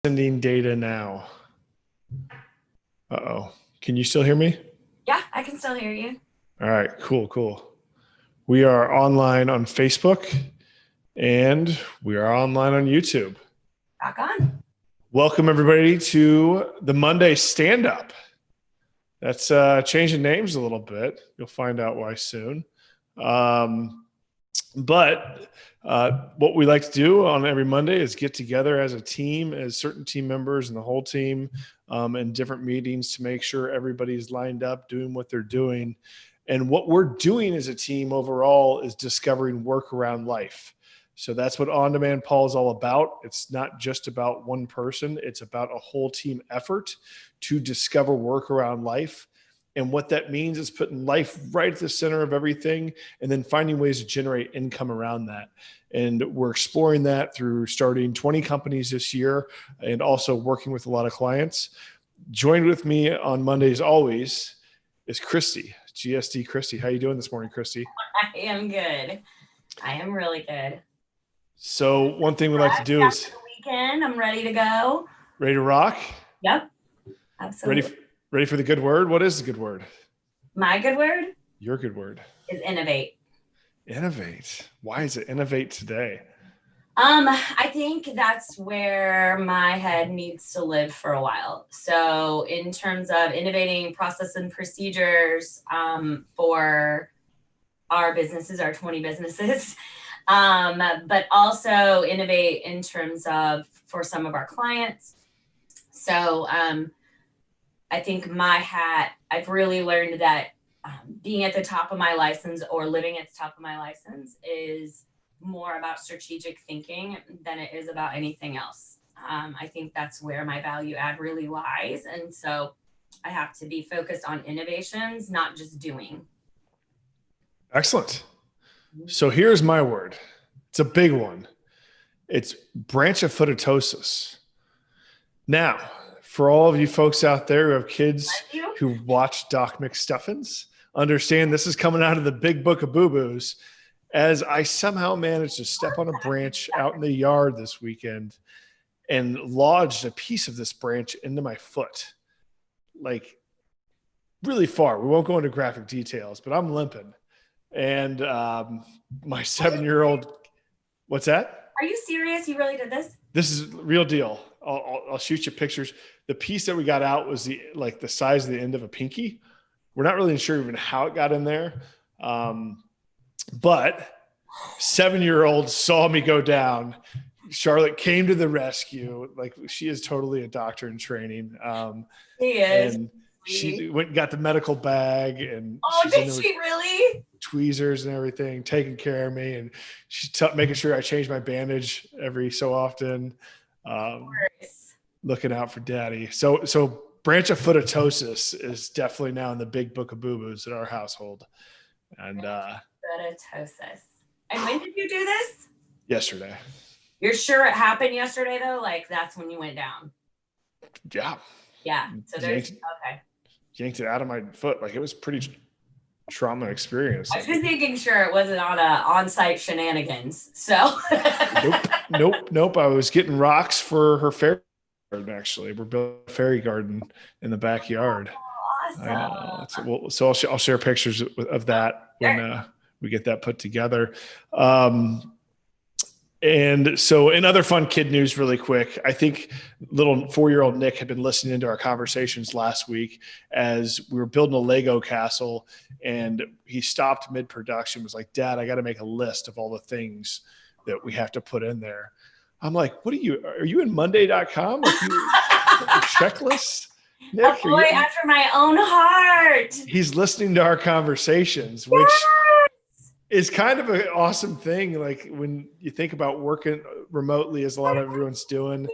Sending data now. Uh-oh. Can you still hear me? Yeah, I can still hear you. All right, cool. We are online on Facebook and we are online on YouTube. Rock on. Welcome everybody to the Monday stand-up. That's changing names a little bit. You'll find out why soon. But what we like to do on every Monday is get together as a team, as certain team members and the whole team in different meetings to make sure everybody's lined up doing what they're doing. And what we're doing as a team overall is discovering work around life. So that's what On Demand Paul is all about. It's not just about one person. It's about a whole team effort to discover work around life. And what that means is putting life right at the center of everything and then finding ways to generate income around that. And we're exploring that through starting 20 companies this year and also working with a lot of clients. Joined with me on Mondays always is Christy, GSD Christy. How you doing this morning, Christy? I am good. I am really good. So one thing we like to do is the weekend. I'm ready to go. Ready to rock? Yep. Absolutely. Ready for the good word? What is the good word? My good word? Your good word. Is innovate. Innovate. Why is it innovate today? I think that's where my head needs to live for a while. So in terms of innovating process and procedures for our businesses, our 20 businesses, but also innovate in terms of for some of our clients. So I think I've really learned that being at the top of my license or living at the top of my license is more about strategic thinking than it is about anything else. I think that's where my value add really lies. And so I have to be focused on innovations, not just doing. Excellent. So here's my word. It's a big one. It's branchiofootosis. Now, for all of you folks out there who have kids who watch Doc McStuffins, understand this is coming out of the big book of boo-boos, as I somehow managed to step on a branch out in the yard this weekend and lodged a piece of this branch into my foot, like really far. We won't go into graphic details, but I'm limping. And my 7-year-old, what's that? Are you serious? You really did this? This is real deal. I'll shoot you pictures. The piece that we got out was the size of the end of a pinky. We're not really sure even how it got in there. But 7-year-old saw me go down. Charlotte came to the rescue. Like, she is totally a doctor in training. She is. And she went and got the medical bag, and did she really? Tweezers and everything, taking care of me, and she's making sure I change my bandage every so often. Looking out for daddy. So branchiofootosis is definitely now in the big book of boo-boos in our household. And branchiofootosis. And when did you do this? Yesterday. You're sure it happened yesterday though? Like, that's when you went down? Yeah. So there's yanked it out of my foot. Like, it was pretty trauma experience. I was just making sure it wasn't on a on-site shenanigans. So Nope. I was getting rocks for her fairy garden. Actually, we're building a fairy garden in the backyard. Awesome. So I'll share pictures of that when we get that put together. And so, in other fun kid news really quick, I think little 4-year-old Nick had been listening into our conversations last week as we were building a Lego castle, and he stopped mid-production, was like, Dad, I got to make a list of all the things that we have to put in there. I'm like, are you in Monday.com? Like, checklists? Nick, a boy after my own heart. He's listening to our conversations, which is kind of an awesome thing. Like, when you think about working remotely, as a lot of everyone's doing,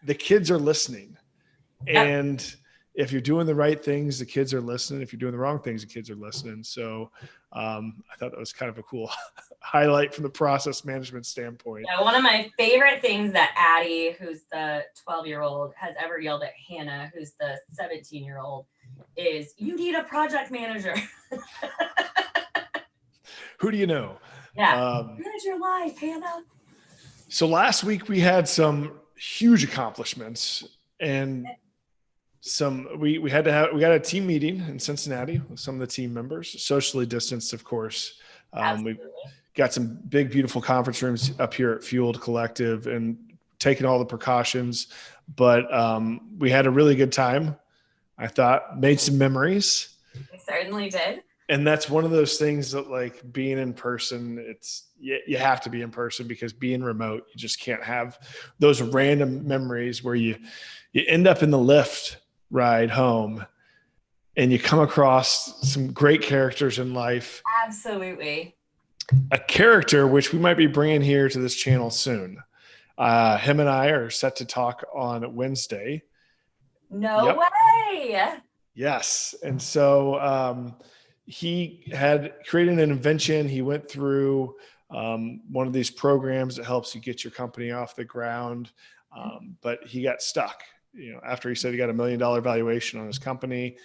the kids are listening. And if you're doing the right things, the kids are listening. If you're doing the wrong things, the kids are listening. So I thought that was kind of a cool highlight from the process management standpoint. Yeah, one of my favorite things that Addie, who's the 12-year-old, has ever yelled at Hannah, who's the 17-year-old, is, you need a project manager. Who do you know? Yeah. Manage your life, Hannah. So last week we had some huge accomplishments, and we got a team meeting in Cincinnati with some of the team members, socially distanced, of course. We got some big, beautiful conference rooms up here at Fueled Collective and taking all the precautions, but we had a really good time. I thought, made some memories. We certainly did. And that's one of those things that, like, being in person, you have to be in person, because being remote, you just can't have those random memories where you end up in the Lyft ride home and you come across some great characters in life. Absolutely. A character which we might be bringing here to this channel soon. Him and I are set to talk on Wednesday. No way. Yes. And so he had created an invention. He went through one of these programs that helps you get your company off the ground. But he got stuck, after he said he got $1 million valuation on his company.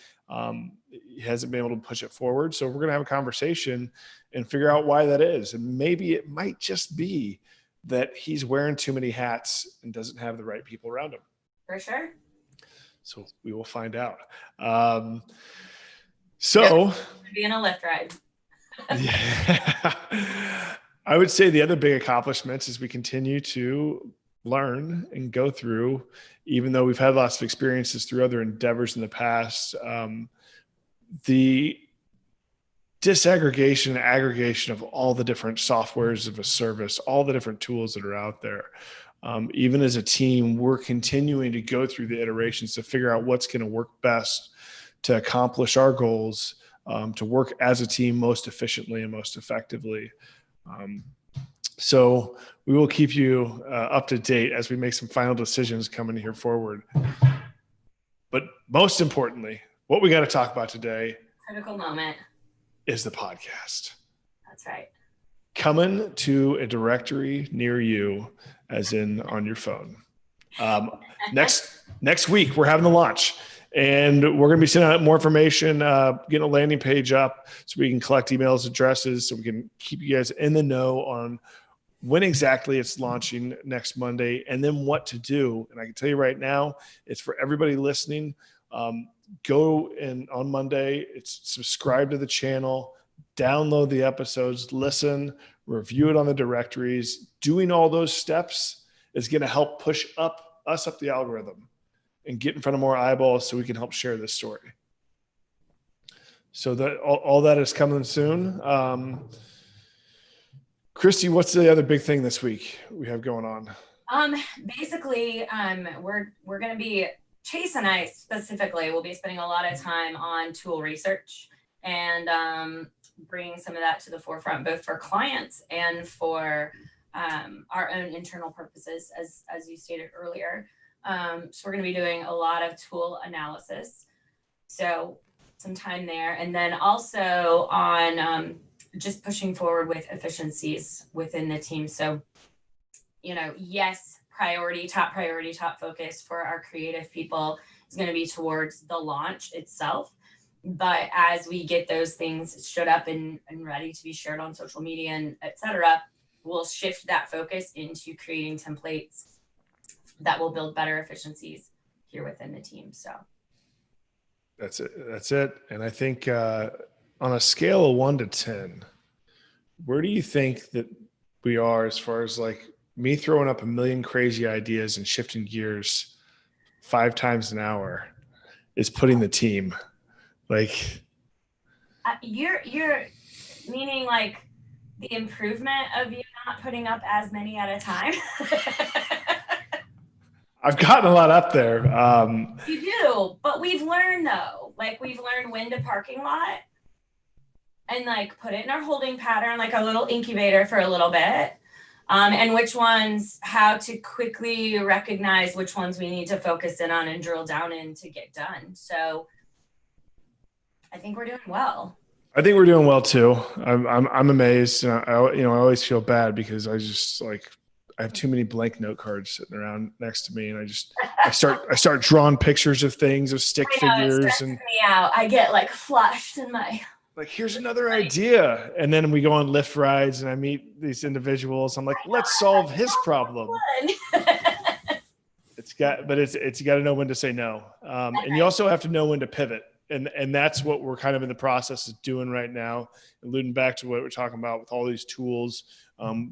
He hasn't been able to push it forward. So we're going to have a conversation and figure out why that is. And maybe it might just be that he's wearing too many hats and doesn't have the right people around him. For sure. So we will find out. So be in a Lyft ride. Yeah. I would say the other big accomplishments is we continue to learn and go through, even though we've had lots of experiences through other endeavors in the past, the disaggregation and aggregation of all the different softwares of a service, all the different tools that are out there. Even as a team, we're continuing to go through the iterations to figure out what's going to work best to accomplish our goals, to work as a team most efficiently and most effectively. So we will keep you up to date as we make some final decisions coming here forward. But most importantly, what we got to talk about today, critical moment, is the podcast. That's right. Coming to a directory near you, as in on your phone. Next week, we're having the launch. And we're going to be sending out more information, getting a landing page up so we can collect emails, addresses, so we can keep you guys in the know on when exactly it's launching next Monday, and then what to do. And I can tell you right now, it's for everybody listening. Go and on Monday, it's subscribe to the channel, download the episodes, listen, review it on the directories. Doing all those steps is going to help push us up the algorithm and get in front of more eyeballs so we can help share this story. So that all that is coming soon. Christy, what's the other big thing this week we have going on? Basically, we're going to be, Chase and I specifically will be spending a lot of time on tool research and bringing some of that to the forefront, both for clients and for our own internal purposes, as you stated earlier. So we're going to be doing a lot of tool analysis. So some time there. And then also on just pushing forward with efficiencies within the team. So, yes, top focus for our creative people is going to be towards the launch itself. But as we get those things stood up and ready to be shared on social media and et cetera, we'll shift that focus into creating templates that will build better efficiencies here within the team. So that's it. And I think on a scale of 1 to 10, where do you think that we are as far as like me throwing up a million crazy ideas and shifting gears 5 times an hour is putting the team? Like, you're meaning like the improvement of you not putting up as many at a time? I've gotten a lot up there. You do, but we've learned though. Like we've learned when to parking lot and like put it in our holding pattern, like a little incubator for a little bit. And which ones, how to quickly recognize which ones we need to focus in on and drill down in to get done. So I think we're doing well. I think we're doing well too. I'm amazed. I always feel bad because I have too many blank note cards sitting around next to me, and I start drawing pictures of things, of stick figures, and me out. I get like flushed in my. Like, here's another idea. And then we go on Lyft rides and I meet these individuals. I'm like, let's solve his problem. you got to know when to say no. And you also have to know when to pivot. And that's what we're kind of in the process of doing right now. Alluding back to what we're talking about with all these tools,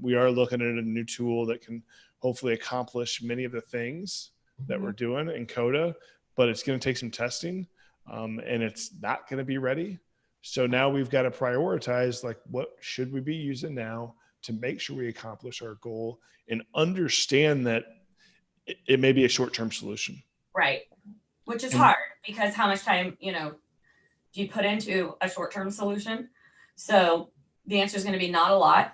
we are looking at a new tool that can hopefully accomplish many of the things that we're doing in Coda, but it's going to take some testing, and it's not going to be ready. So now we've got to prioritize, like, what should we be using now to make sure we accomplish our goal, and understand that it may be a short-term solution. Right. Which is hard, because how much time, do you put into a short-term solution? So the answer is going to be not a lot,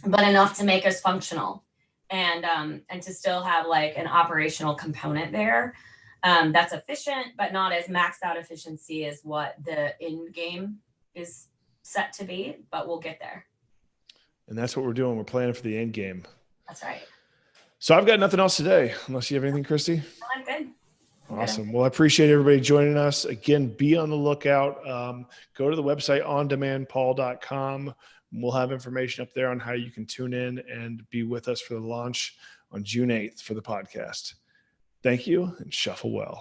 but enough to make us functional, and to still have like an operational component there. That's efficient, but not as maxed out efficiency as what the end game is set to be, but we'll get there. And that's what we're doing. We're planning for the end game. That's right. So I've got nothing else today, unless you have anything, Christy. I'm good. Awesome. Well, I appreciate everybody joining us. Again, be on the lookout. Go to the website ondemandpaul.com. We'll have information up there on how you can tune in and be with us for the launch on June 8th for the podcast. Thank you, and shuffle well.